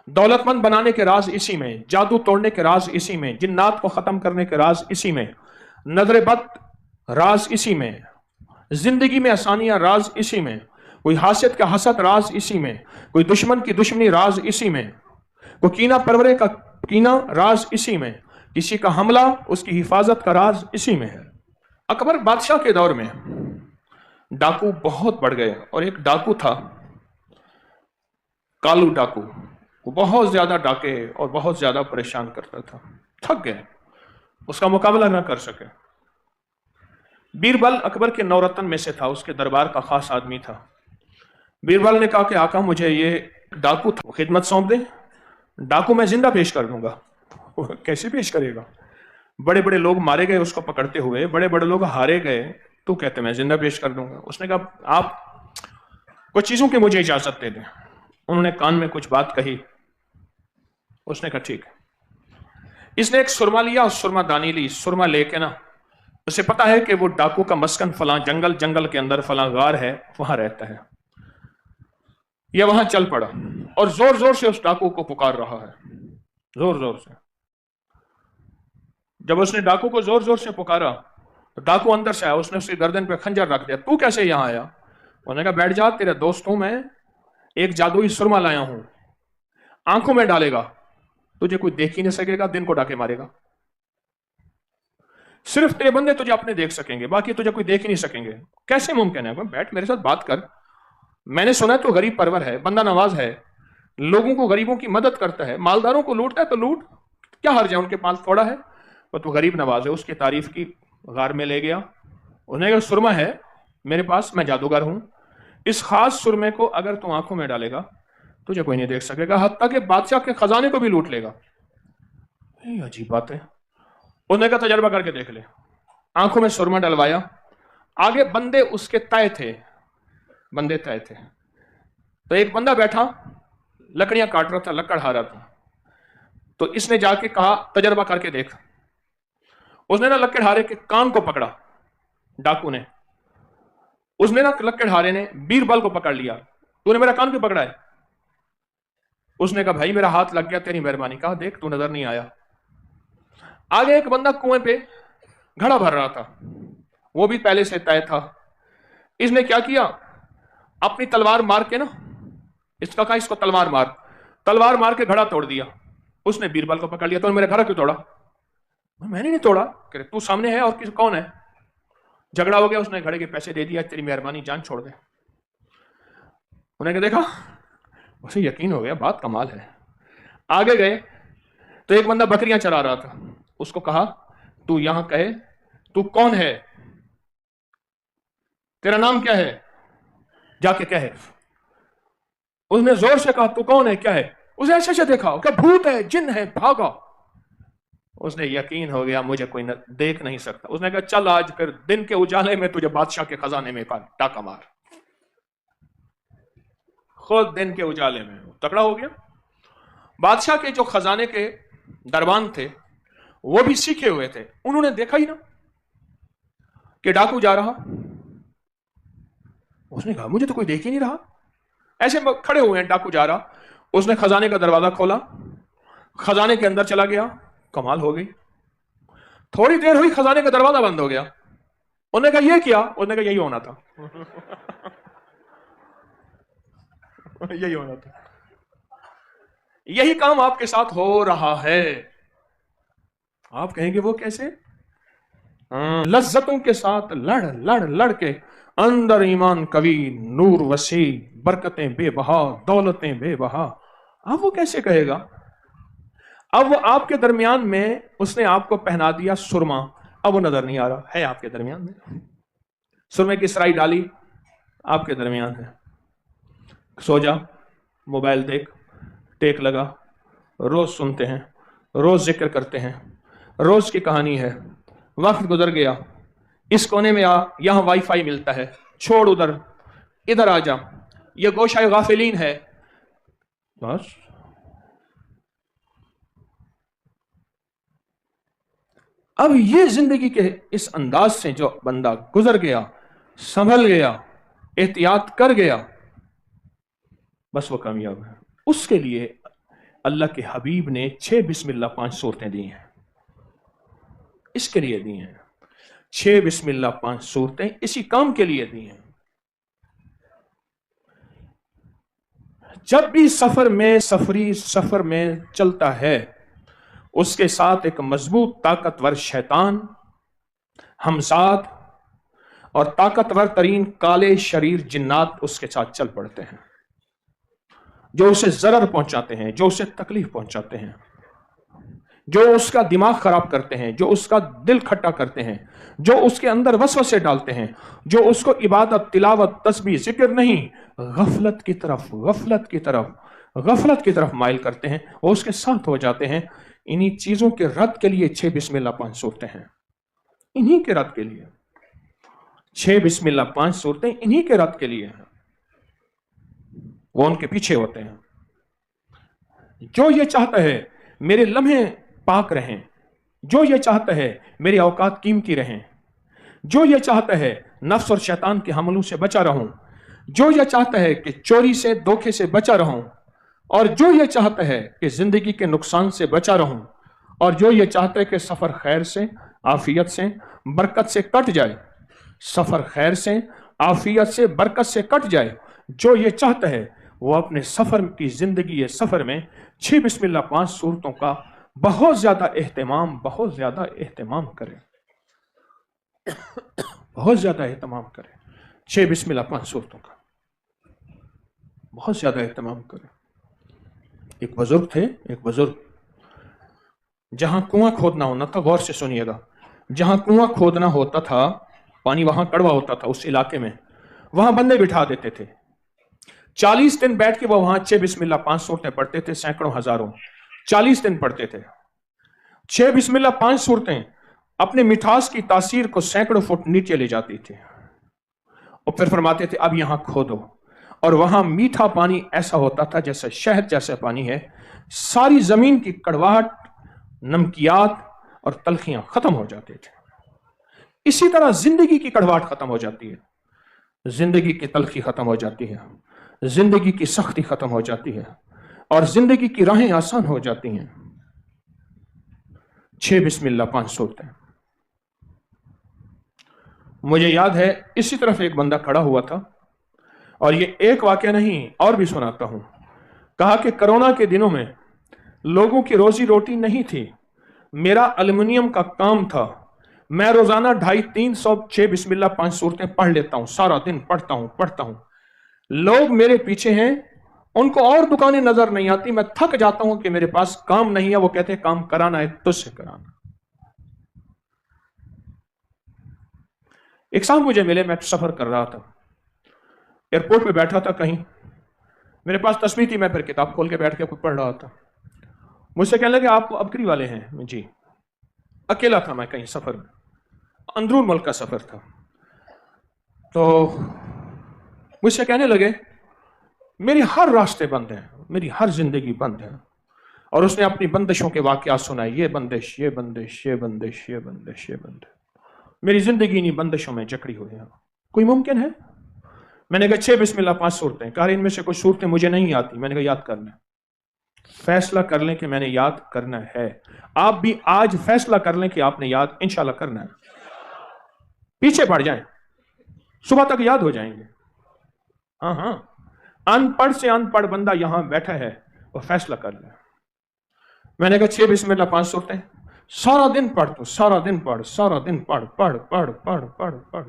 دولت مند بنانے کے راز اسی میں، جادو توڑنے کے راز اسی میں، جنات کو ختم کرنے کے راز اسی میں، نظر بد راز اسی میں، زندگی میں آسانیاں راز اسی میں، کوئی حاسد کا حسد راز اسی میں، کوئی دشمن کی دشمنی راز اسی میں، کوئی کینہ پرورے کا کینہ راز اسی میں، کسی کا حملہ اس کی حفاظت کا راز اسی میں ہے۔ اکبر بادشاہ کے دور میں ڈاکو بہت بڑھ گئے، اور ایک ڈاکو تھا کالو ڈاکو، وہ بہت زیادہ ڈاکے اور بہت زیادہ پریشان کرتا تھا، تھک گئے، اس کا مقابلہ نہ کر سکے۔ بیربل اکبر کے نورتن میں سے تھا، اس کے دربار کا خاص آدمی تھا۔ بیربل نے کہا کہ آقا مجھے یہ ڈاکو خدمت سونپ دیں، ڈاکو میں زندہ پیش کر دوں گا۔ کیسے پیش کرے گا؟ بڑے بڑے لوگ مارے گئے اس کو پکڑتے ہوئے، بڑے بڑے لوگ ہارے گئے، تو کہتے میں زندہ پیش کر دوں گا۔ اس نے کہا آپ کچھ چیزوں کی مجھے اجازت دے دیں۔ انہوں نے کان میں کچھ بات کہی، اس نے کہا ٹھیک ہے۔ اس نے ایک سرما لیا اور سرما دانی لی، سرما لے کے نا اسے پتا ہے کہ وہ ڈاکو کا مسکن فلاں جنگل کے اندر فلاں غار ہے، وہاں رہتا ہے، یہ وہاں چل پڑا اور زور زور سے اس ڈاکو کو پکار رہا ہے، زور زور سے۔ جب اس نے ڈاکو کو زور زور سے پکارا تو ڈاکو اندر سے آیا، اس نے اس کی گردن پہ خنجر رکھ دیا۔ تو کیسے یہاں آیا؟ انہوں نے کہا بیٹھ جا، تیرے دوست ہوں میں، ایک جادوئی سرما لایا ہوں، آنکھوں میں ڈالے گا، تجھے کوئی دیکھ ہی نہیں سکے گا، دن کو ڈاکے مارے گا، صرف تیرے بندے تجھے اپنے دیکھ سکیں گے، باقی تجھے کوئی دیکھ ہی نہیں سکیں گے۔ کیسے ممکن ہے؟ بیٹھ میرے ساتھ بات کر، میں نے سنا ہے تو غریب پرور ہے، بندہ نواز ہے، لوگوں کو غریبوں کی مدد کرتا ہے، مالداروں کو لوٹتا ہے تو لوٹ، کیا حرج ہے، ان کے پاس تھوڑا ہے، تو غریب نواز ہے۔ اس کی تعریف کی، غار میں لے گیا، انہیں کہا سرما ہے میرے پاس، میں جادوگر ہوں، اس خاص سرمے کو اگر تو آنکھوں میں ڈالے گا تجھے کوئی نہیں دیکھ سکے گا، حتیٰ کہ بادشاہ کے خزانے کو بھی لوٹ لے گا۔ یہ عجیب بات ہے۔ انہوں نے کہا تجربہ کر کے دیکھ لے۔ آنکھوں میں سرما ڈلوایا، آگے بندے اس کے تائے تھے، بندے تائے تھے، تو ایک بندہ بیٹھا لکڑیاں کاٹ رہا تھا، لکڑ ہارا تھا، تو اس نے جا کے کہا تجربہ کر کے دیکھ۔ اس نے نا لکڑ ہارے کے کان کو پکڑا، ڈاکو نے، اس نے نا لکڑ ہارے نے بیربل کو پکڑ لیا، تو نے میرا کان کیوں پکڑا ہے؟ اس نے کہا بھائی میرا ہاتھ لگ گیا، تیری مہربانی۔ کہا دیکھ تو نظر نہیں آیا۔ آگے ایک بندہ کنویں پہ گھڑا بھر رہا تھا، وہ بھی پہلے سے طے تھا، اس نے کیا کیا، اپنی تلوار مار کے نا، اس کا کہا اس کو تلوار مار، تلوار مار کے گھڑا توڑ دیا۔ اس نے بیربل کو پکڑ لیا، تو میرا گھڑا کیوں توڑا؟ میں نے نہیں توڑا۔ کہ تو سامنے ہے اور کون ہے؟ جھگڑا ہو گیا، اس نے گھڑے کے پیسے دے دیا، تیری مہربانی جان چھوڑ دے۔ انہیں دیکھا، اسے یقین ہو گیا بات کمال ہے۔ آگے گئے تو ایک بندہ بکریاں چرا رہا تھا، اس کو کہا تو یہاں کہے تو کون ہے، تیرا نام کیا ہے، جا کے کہے۔ اس نے زور سے کہا تو کون ہے، کیا ہے؟ اسے ایسے سے دیکھا کہ بھوت ہے، جن ہے، بھاگا۔ اس نے یقین ہو گیا مجھے کوئی دیکھ نہیں سکتا۔ اس نے کہا چل آج پھر دن کے اجالے میں تجھے بادشاہ کے خزانے میں ٹاکا مار، خود دن کے اجالے میں تکڑا ہو گیا۔ بادشاہ کے جو خزانے کے دربان تھے وہ بھی سیکھے ہوئے تھے، انہوں نے دیکھا ہی نا کہ ڈاکو جا رہا۔ اس نے کہا مجھے تو کوئی دیکھ ہی نہیں رہا، ایسے کھڑے ہوئے ہیں، ڈاکو جا رہا۔ اس نے خزانے کا دروازہ کھولا، خزانے کے اندر چلا گیا، کمال ہو گئی، تھوڑی دیر ہوئی خزانے کا دروازہ بند ہو گیا۔ انہوں نے کہا یہ کیا؟ انہوں نے کہا یہی ہونا تھا، یہی ہونا تھا، یہی کام آپ کے ساتھ ہو رہا ہے۔ آپ کہیں گے وہ کیسے؟ لذتوں کے ساتھ لڑ کے اندر ایمان قوی، نور وسیع، برکتیں بے بہا، دولتیں بے بہا، اب وہ کیسے کہے گا؟ اب وہ آپ کے درمیان میں اس نے آپ کو پہنا دیا سرما، اب وہ نظر نہیں آ رہا ہے، آپ کے درمیان میں سرمے کی سرائی ڈالی، آپ کے درمیان ہے۔ سو جا، موبائل دیکھ، ٹیک لگا، روز سنتے ہیں، روز ذکر کرتے ہیں، روز کی کہانی ہے، وقت گزر گیا، اس کونے میں آ، یہاں وائی فائی ملتا ہے، چھوڑ ادھر آ جا، یہ گوشہ غافلین ہے، بس۔ اب یہ زندگی کے اس انداز سے جو بندہ گزر گیا، سنبھل گیا، احتیاط کر گیا، بس وہ کامیاب ہے۔ اس کے لیے अल्लाह के हबीब ने 6 बिस्मिल्लाह 5 सूरतें दी हैं, इसके लिए दी हैं। 6 बिस्मिल्लाह 5 सूरतें इसी काम के लिए दी हैं। जब भी सफर में चलता है, उसके साथ एक मजबूत ताकतवर शैतान, हमसाद और ताकतवर तरीन काले शरीर जिन्नात उसके साथ चल पड़ते हैं, जो उसे जरर पहुंचाते हैं, जो उसे तकलीफ पहुंचाते हैं, जो उसका दिमाग खराब करते हैं, जो उसका दिल खट्टा करते हैं, जो उसके अंदर वसवसे डालते हैं, जो उसको इबादत, तिलावत, तस्बीह, जिक्र नहीं, गफलत की तरफ माइल करते हैं, वो उसके साथ हो जाते हैं। इन्हीं चीजों के रद्द के लिए 6 बिस्मिल्लाह 5 सूरतें हैं, इन्हीं के रद्द के लिए 6 बिस्मिल्लाह 5 सूरतें इन्हीं के रद्द के लिए हैं। वो उनके पीछे होते हैं। जो ये चाहता है मेरे लम्हे पाक रहें, जो ये चाहता है मेरी औकात कीमती रहें, जो ये चाहता है नफ्स और शैतान के हमलों से बचा रहूं, जो ये चाहता है कि चोरी से, धोखे से बचा रहूं, और जो ये चाहता है कि जिंदगी के नुकसान से बचा रहूं, और जो ये चाहता है कि सफर खैर से, आफियत से, बरकत से कट जाए, सफर खैर से, आफियत से, बरकत से कट जाए, जो ये चाहता है वो अपने सफर की जिंदगी, ये सफर में 6 बिस्मिल्लाह 5 सूरतों का बहुत ज्यादा एहतमाम करे, बहुत ज्यादा एहतमाम करे। 6 बिस्मिल्लाह 5 सूरतों का बहुत ज्यादा एहतमाम करे। एक बुजुर्ग जहां कुआं खोदना होना था, गौर से सुनिएगा, जहां कुआं खोदना होता था, पानी वहां कड़वा होता था, उस इलाके में वहां बंदे बिठा देते थे। 40 दिन बैठ के वो वहां 6 बिस्मिल्लाह 5 सूरतें पढ़ते थे, सैकड़ों हजारों, 40 दिन पढ़ते थे। 6 बिस्मिल्लाह 5 सूरतें अपने मिठास की तासीर को सैकड़ों फुट नीचे ले जाती थी, और फिर फरमाते थे अब यहां खोदो, और वहां मीठा पानी ऐसा होता था जैसे शहद जैसा पानी है। सारी जमीन की कड़वाहट, नमकियात और तलखियां खत्म हो जाती थी। इसी तरह जिंदगी की कड़वाहट खत्म हो जाती है, जिंदगी की तलखी खत्म हो जाती है, जिंदगी की सख्ती खत्म हो जाती है, और जिंदगी की राहें आसान हो जाती हैं। 6 बिस्मिल्लाह 5 सूरतें। मुझे याद है इसी तरफ एक बंदा खड़ा हुआ था, और ये एक वाकया नहीं और भी सुनाता हूं। कहा कि कोरोना के दिनों में लोगों की रोजी रोटी नहीं थी, मेरा एल्युमिनियम का काम था, मैं रोजाना 250-300 6 बिस्मिल्लाह 5 सूरतें पढ़ लेता हूं, सारा दिन पढ़ता हूं। लोग मेरे पीछे हैं, उनको और दुकानें नजर नहीं आती, मैं थक जाता हूं कि मेरे पास काम नहीं है। वो कहते हैं काम कराना है तुझसे कराना। एक साहब मुझे मिले, मैं सफर कर रहा था, एयरपोर्ट पे बैठा था कहीं, मेरे पास तस्वीर थी, मैं फिर किताब खोल के बैठ के पढ़ रहा था। मुझसे कहने लगे आप अबकरी वाले हैं? जी। अकेला था मैं कहीं सफर में, अंदरून मुल्क का सफर था। तो मुझसे कहने लगे मेरी हर रास्ते बंद हैं, मेरी हर जिंदगी बंद है। और उसने अपनी बंदिशों के वाकयात सुनाए, ये बंदिश, ये बंदिश, ये बंदिश, ये बंदिश, ये बंदिश, मेरी जिंदगी इन्हीं बंदिशों में जकड़ी हुई है। कोई मुमकिन है? मैंने कहा 6 बिस्मिल्लाह 5 सूरतें। कहा इनमें से कुछ सूरतें मुझे नहीं आती। मैंने कहा याद करना, फैसला कर लें कि मैंने याद करना है। आप भी आज फैसला कर लें कि आपने याद इंशाल्लाह करना है। पीछे पड़ जाएं, सुबह तक याद हो जाएंगे। हाँ, अनपढ़ से अनपढ़ बंदा यहां बैठा है, वो फैसला कर ले। मैंने कहा 6 बिस्मिल्लाह 5 सूरतें, सारा दिन पढ़, तो सारा दिन पढ़, सारा दिन पढ़ पढ़ पढ़ पढ़ पढ़ पढ़।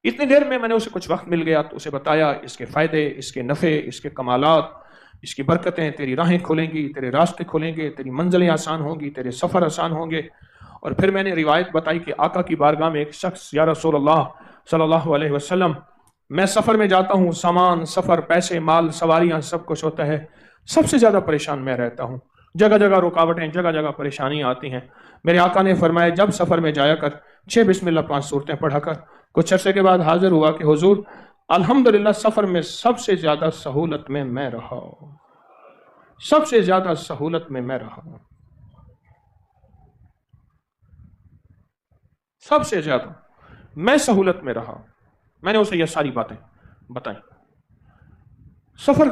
इतनी देर में मैंने उसे कुछ वक्त मिल गया तो उसे बताया इसके फायदे, इसके नफे, इसके कमालात, इसकी बरकतें। तेरी राहें खुलेंगी, तेरे रास्ते खुलेंगे, तेरी मंजिलें आसान होंगी, तेरे सफर आसान होंगे। और फिर मैंने रिवायत बताई कि आका की बारगाह में एक शख्स, या रसूल अल्लाह सल्लल्लाहु अलैहि वसल्लम, मैं सफर में जाता हूँ, सामान, सफर, पैसे, माल, सवारियां, सब कुछ होता है, सबसे ज्यादा परेशान मैं रहता हूँ, जगह जगह रुकावटें, जगह जगह परेशानियां आती हैं। मेरे आका ने फरमाया जब सफर में जाया कर 6 बिस्मिल्लाह 5 सूरतें पढ़ा कर। कुछ अरसे के बाद हाजिर हुआ कि हुजूर अल्हम्दुलिल्लाह सफर में सबसे ज्यादा सहूलत में मैं रहा हूं, सबसे ज्यादा सहूलत में मैं रहा हूं, सबसे ज्यादा मैं सहूलत में रहा। मैंने उसे यह सारी बातें बताई। सफर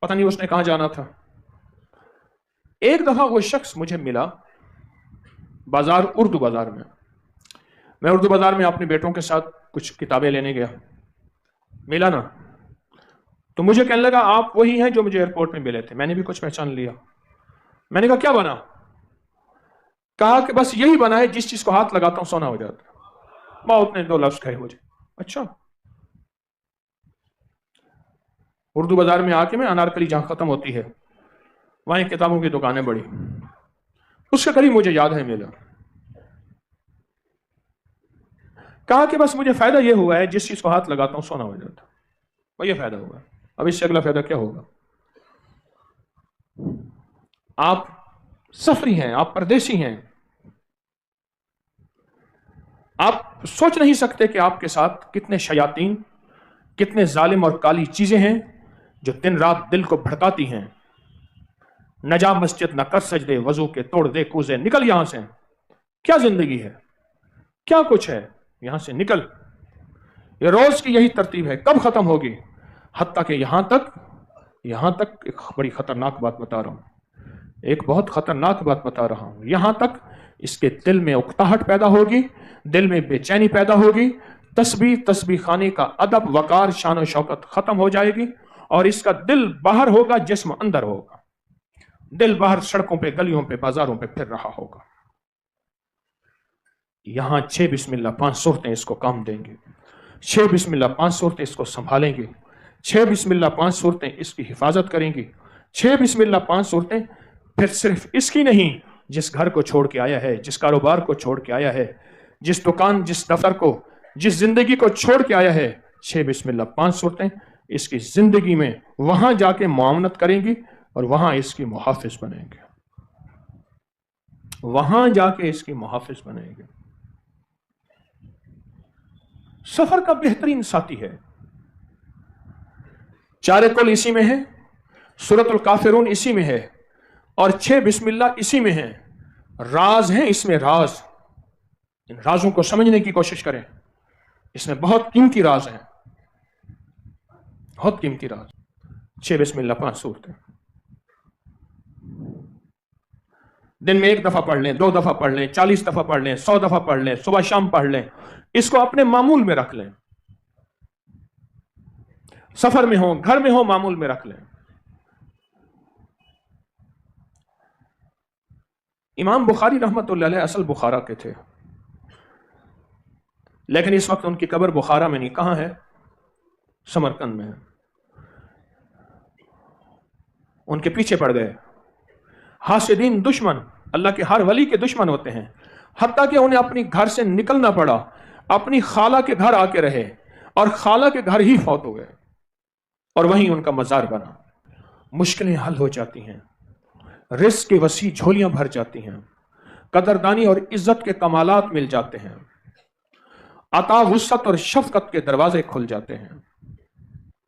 पता नहीं उसने कहां जाना था। एक दफा वो शख्स मुझे मिला बाजार, उर्दू बाजार में। मैं उर्दू बाजार में अपने बेटों के साथ कुछ किताबें लेने गया, मिला ना, तो मुझे कहने लगा आप वही हैं जो मुझे एयरपोर्ट में मिले थे। मैंने भी कुछ पहचान लिया। मैंने कहा क्या बना? कहा कि बस यही बना है जिस चीज को हाथ लगाता हूं सोना हो जाता है। बहुत ने 2 लफ्ज कहे मुझे। अच्छा। उर्दू बाजार में आके मैं अनारकली जहां खत्म होती है वहीं किताबों की दुकानें बड़ी, उसके करीब मुझे याद है मिला। कहा कि बस मुझे फायदा यह हुआ है जिस चीज को हाथ लगाता हूं सोना हो जाता है, वही फायदा हुआ। अब इससे अगला फायदा क्या होगा? आप सफरी हैं, आप परदेसी हैं, आप सोच नहीं सकते कि आपके साथ कितने शयातीन, कितने जालिम और काली चीजें हैं जो दिन रात दिल को भड़काती हैं। न जा मस्जिद न कर सजदे, वजू के तोड़ दे कूजे, निकल यहां से। क्या जिंदगी है, क्या कुछ है, यहां से निकल। ये रोज की यही तरतीब है, कब खत्म होगी? हत्ता कि यहां तक एक बड़ी खतरनाक बात बता रहा हूं, एक बहुत खतरनाक बात बता रहा हूं। यहां तक इसके दिल में उकताहट पैदा होगी, दिल में बेचैनी पैदा होगी, तस्बीह खाने का अदब, वकार, शान और शौकत खत्म हो जाएगी और इसका दिल बाहर होगा, जिस्म अंदर होगा। दिल बाहर सड़कों पे, गलियों पे, बाजारों पे फिर रहा होगा। यहां 6 बिस्मिल्लाह 5 सूरतें इसको काम देंगे, 6 बिस्मिल्लाह 5 सूरतें इसको संभालेंगे, 6 बिस्मिल्लाह 5 सूरतें इसकी हिफाजत करेंगी, 6 बिस्मिल्लाह 5 सूरतें फिर सिर्फ इसकी नहीं, जिस घर को छोड़ के आया है, जिस कारोबार को छोड़ के आया है, जिस दुकान, जिस दफ्तर को, जिस जिंदगी को छोड़ के आया है, 6 बिस्मिल्लाह 5 सूरतें इसकी जिंदगी में वहां जाके मुआवनत करेंगी और वहां इसकी मुहाफिज बनेंगे, वहां जाके इसकी मुहाफिज बनेंगे। सफर का बेहतरीन साथी है। चार कुल इसी में है, सूरतुल काफिरून इसी में है और 6 बिस्मिल्लाह इसी में है। राज हैं इसमें, राज। इन राजों को समझने की कोशिश करें, इसमें बहुत कीमती राज हैं, बहुत कीमती राज। 6 बिस्मिल्लाह 5 सूरतें दिन में 1 दफा पढ़ लें, 2 दफा पढ़ लें, 40 दफा पढ़ लें, 100 दफा पढ़ लें, सुबह शाम पढ़ लें। इसको अपने मामूल में रख लें, सफर में हो, घर में हो, मामूल में रख लें। इमाम बुखारी रहमतुल्लाह अलैह असल बुखारा के थे, लेकिन इस वक्त उनकी कब्र बुखारा में नहीं, कहां है? समरकंद में है। उनके पीछे पड़ गए हासिदीन, दुश्मन। अल्लाह के हर वली के दुश्मन होते हैं, हत्ता कि उन्हें अपनी घर से निकलना पड़ा, अपनी खाला के घर आके रहे और खाला के घर ही फौत हो गए और वहीं उनका मजार बना। मुश्किलें हल हो जाती हैं, रिस्क की वसी झोलियां भर जाती हैं, कदरदानी और इज्जत के कमालात मिल जाते हैं, अता वुसअत और शफकत के दरवाजे खुल जाते हैं।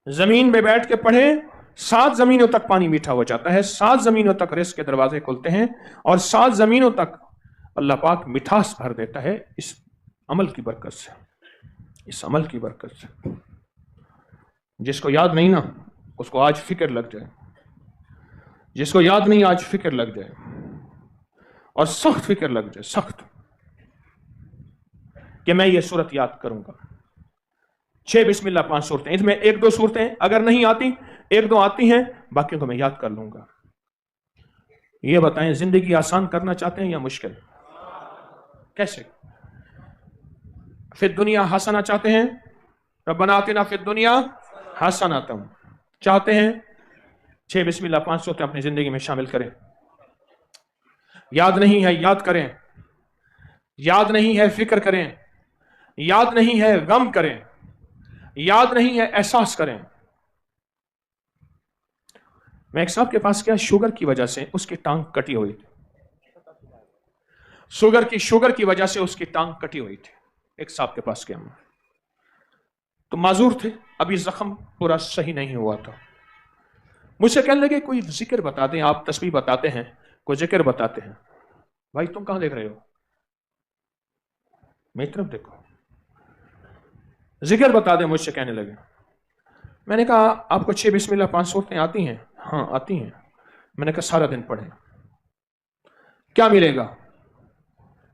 जमीन में बैठ के पढ़े, 7 जमीनों तक पानी मीठा हो जाता है, 7 जमीनों तक रिस्क के दरवाजे खुलते हैं और 7 जमीनों तक अल्लाह पाक मिठास भर देता है इस अमल की बरकत से, इस अमल की बरकत से। जिसको याद नहीं ना, उसको आज फिक्र लग जाए, जिसको याद नहीं आज फिक्र लग जाए और सख्त फिक्र लग जाए, सख्त, कि मैं ये सूरत याद करूंगा। 6 बिस्मिल्लाह 5 सूरतें, इसमें 1-2 सूरतें अगर नहीं आती, 1-2 आती हैं, बाकियों को मैं याद कर लूंगा। ये बताएं, जिंदगी आसान करना चाहते हैं या मुश्किल? कैसे? फिर दुनिया हसना चाहते हैं, रब्बना आतिना फिद दुनिया हसनतम चाहते हैं, 6 बिस्मिल्लाह 5 सूरतें अपनी जिंदगी में शामिल करें। याद नहीं है, याद करें। याद नहीं है, फिक्र करें। याद नहीं है, गम करें। याद नहीं है, एहसास करें। मैं एक साहब के पास गया, शुगर की वजह से उसकी टांग कटी हुई थी, शुगर की वजह से उसकी टांग कटी हुई थी। एक साहब के पास गया, तो माजूर थे, अभी जख्म पूरा सही नहीं हुआ था। मुझसे कहने लगे कोई जिक्र बता दें, आप तस्बीह बताते हैं, कोई जिक्र बताते हैं। भाई तुम कहां देख रहे हो? मेरी तरफ देखो, जिक्र बता दें, मुझसे कहने लगे। मैंने कहा आपको 6 बिस्मिल्लाह 5 सूरतें आती हैं? हाँ आती हैं। मैंने कहा सारा दिन पढ़ें। क्या मिलेगा?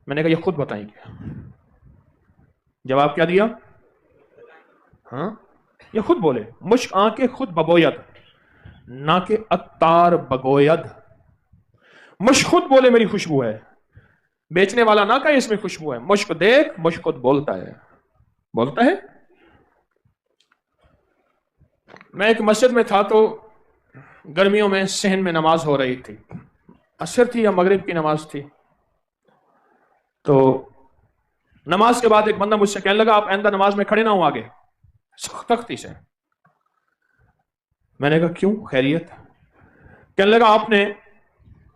मैंने कहा ये खुद बताएंगे। जवाब क्या दिया? हाँ ये खुद बोले, मुश्क आंखें खुद बबोयद, ना के अत्तार बगोयद। मुश्क खुद बोले मेरी खुशबू है, बेचने वाला ना कहे इसमें खुशबू है। मुश्क देख, मुश्क खुद बोलता है, बोलता है। मैं एक मस्जिद में था तो गर्मियों में सहन में नमाज हो रही थी, असर थी या मगरिब की नमाज थी। तो नमाज के बाद एक बंदा मुझसे कहने लगा आप आइंदा नमाज में खड़े ना हो आगे, सख्ती से। मैंने कहा क्यों, खैरियत? कहने लगा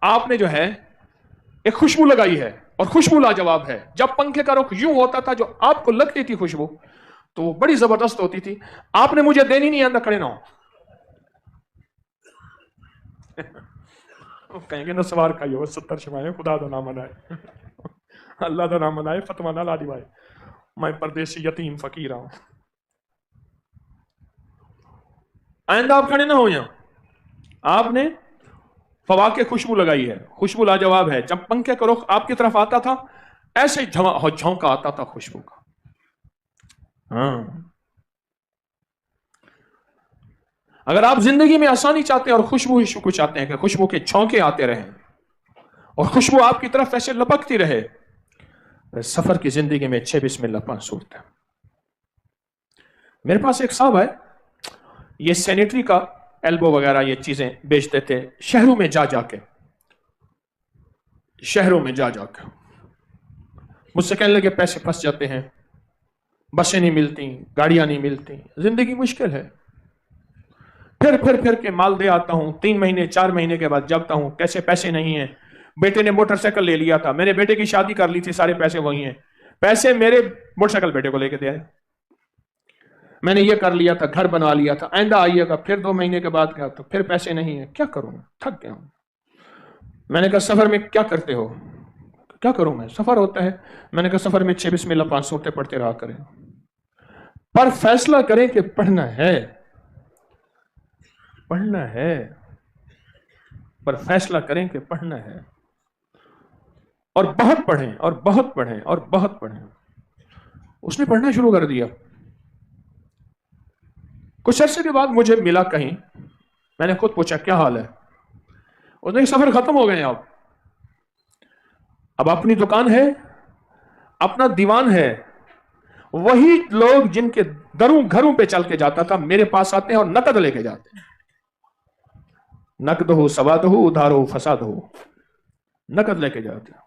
आपने जो है एक खुशबू लगाई है और खुशबू लाजवाब है। जब पंखे का रुख यूं होता था, जो आपको लगती थी खुशबू तो वो बड़ी जबरदस्त होती थी। आपने मुझे देनी नहीं, अंदर खड़े ना हो। कहेंगे ना सवार खाइयो 70 शमाए, खुदा का नाम मनाए, अल्लाह का नाम मनाए, फतवा ना ला दिवाए, मैं परदेसी यतीम फकीर हूं। आइंदा आप खड़े ना हो यहां। आपने फवाके खुशबू लगाई है, खुशबू लाजवाब है। जब पंखे का रुख आपकी तरफ आता था ऐसे ही झोंका आता था खुशबू का। हाँ, अगर आप जिंदगी में आसानी चाहते हैं और खुशबू चाहते हैं कि खुशबू के झोंके आते रहें और खुशबू आपकी तरफ ऐसे लपकती रहे, तो सफर की जिंदगी में 6 बिस्मिल्लाह 5 सूरत है। मेरे पास एक साहब है, ये सैनिटरी का एल्बो वगैरह ये चीजें बेचते थे शहरों में जा जाके, शहरों में जा जाके। मुझसे कहने लगे पैसे फंस जाते हैं, बसें नहीं मिलती, गाड़ियां नहीं मिलती, जिंदगी मुश्किल है। फिर के माल दे आता हूं, 3 महीने 4 महीने के बाद जबता हूं कैसे पैसे नहीं है। बेटे ने मोटरसाइकिल ले लिया था, मेरे बेटे की शादी कर ली थी, सारे पैसे वही हैं। पैसे मेरे मोटरसाइकिल बेटे को लेके दे आए। मैंने ये कर लिया था, घर बना लिया था, आइंदा आइएगा। फिर 2 महीने के बाद गया तो फिर पैसे नहीं है, क्या करूं, थक गया हूं। मैंने कहा सफर में क्या करते हो? क्या करूं मैं, सफर होता है। मैंने कहा सफर में 6 बिस्मिल्लाह 5 सूरतें पढ़ते रहा करें, पर फैसला करें कि पढ़ना है, पढ़ना है, पर फैसला करें कि पढ़ना है। और बहुत पढ़ें और बहुत पढ़ें और बहुत पढ़ें। उसने पढ़ना शुरू कर दिया। कुछ अरसे के बाद मुझे मिला कहीं, मैंने खुद पूछा क्या हाल है? उसने सफर खत्म हो गए, अब अपनी दुकान है, अपना दीवान है। वही लोग जिनके दरों घरों पे चल के जाता था मेरे पास आते हैं और नकद लेके जाते हैं। नकद हो सवाद हो उधार हो फसाद हो, नकद लेके जाते हैं।